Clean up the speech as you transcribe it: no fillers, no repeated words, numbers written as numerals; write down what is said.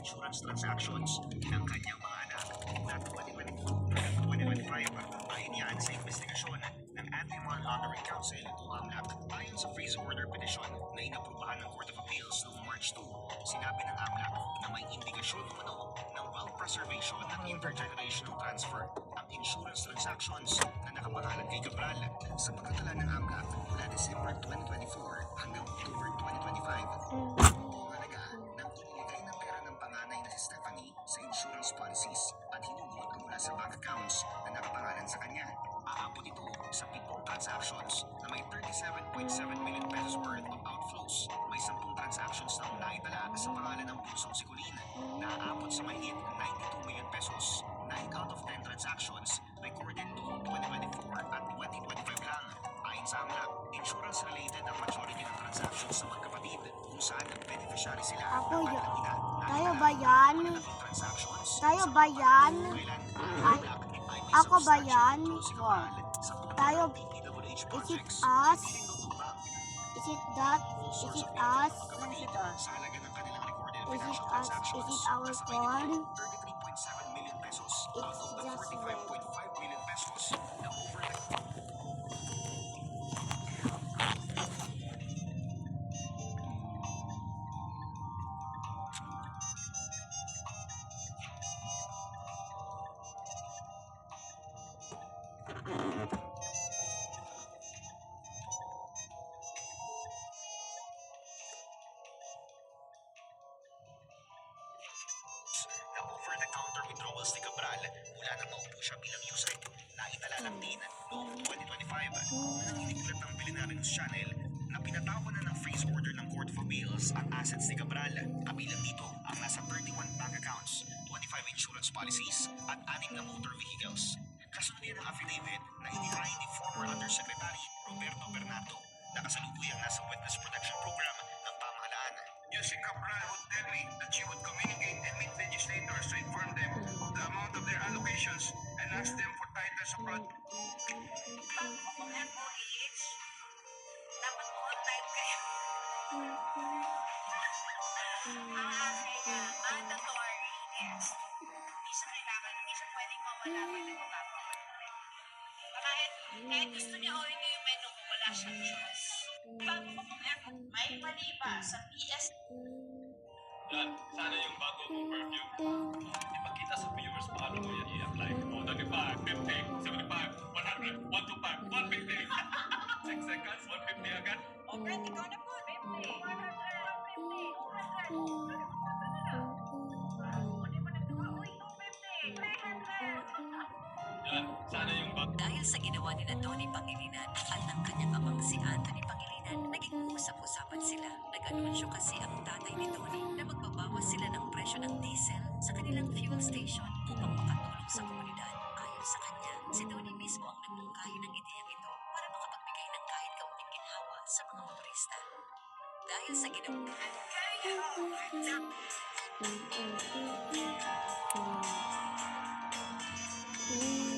insurance transactions ng kanyang mga anak na 2022 hanggang 2025. Ayon yan sa investigasyon ng Anti-Money Laundering Council o AMLAC. Ayon sa freeze order petition na inaprubahan ng Court of Appeals noong March 2, sinabi ng AMLAC na may indikasyon umano ng wealth preservation at intergenerational transfer ang insurance transactions na nakapangalan kay Cabral. Sa pagkatala ng AMLAC mula December 2024 hanggang October 2025, ang halaga ng iniligay na pera ng panganay na si Stephanie sa insurance policies at hinulot mula sa bank accounts na nakapangalan sa kanya. Aabot ito sa 7 transactions na may 37.7 million pesos worth of outflows. May 10 transactions na naitala sa pangalan ng bunsong si Colleen na aabot sa mahigit 92 million pesos. 9 out of 10 transactions recorded noong 2024 at 2025 lang. Ayon sa AMLAC, insurance-related ang majority ng transactions sa magkapatid kung saan ang beneficiary sila ng kanilang ina. Tayo ba yan? Transactions Tayo ba yan? Ay, ako ba yan? Tayo, is it us? Is it that? Is it us? Sa halaga ng kanilang recorded Is it financial us? transactions, Is it our nasa phone? mahigit 33.7 million pesos out of the 45.5 million pesos na over the over-the-counter withdrawals ni Cabral mula nang maupo siya bilang user. Naitala lang din noong 2025 nang iniulat ng Billionaire News Channel na pinatawan na ng freeze order ng Court of Appeals ang assets ni Cabral. Kabilang dito ang nasa 31 bank accounts, 25 insurance policies at 6 na motor vehicles. Kasunod yan ang affidavit na inihain ni former Undersecretary Roberto Bernardo na kasalukuyang nasa Witness Protection Program ng pamahalaan. Yes, si Cabral would tell me that she would communicate and meet legislators to inform them of the amount of their allocations and ask them for titles of project. Bago ko pong MOH, dapat po on time kayo. Ang aking mandatory is, hindi siya kailangan, hindi siya pwedeng mawala pag nagpapapakot. Kahit gusto niya o hindi yung menu ko, wala siyang choice. Bago ko pong may mali ba sa PS? Yan, sana yung bago mong perfume. Ipakita sa viewers paano mo yan i-apply. O, 35, 50, 75, 100, 125, 150. 6 seconds, 150 agad. O, Brent, ikaw na po. 50, 100, 150, 200. Yan, sana yung bago. Dahil sa ginawa ni Tony Pangilinan at ng kanyang amang si Anthony Pangilinan, naging usap-usapan sila. Nag-anunsyo kasi ang tatay ni Tony na magbabawas sila ng presyo ng diesel sa kanilang fuel station upang makatulong sa komunidad. Ayon sa kanya, si Tony mismo ang nagmungkahi ng ideyang ito para makapagbigay ng kahit kaunting ginhawa sa mga motorista. Dahil sa ginawa Mm.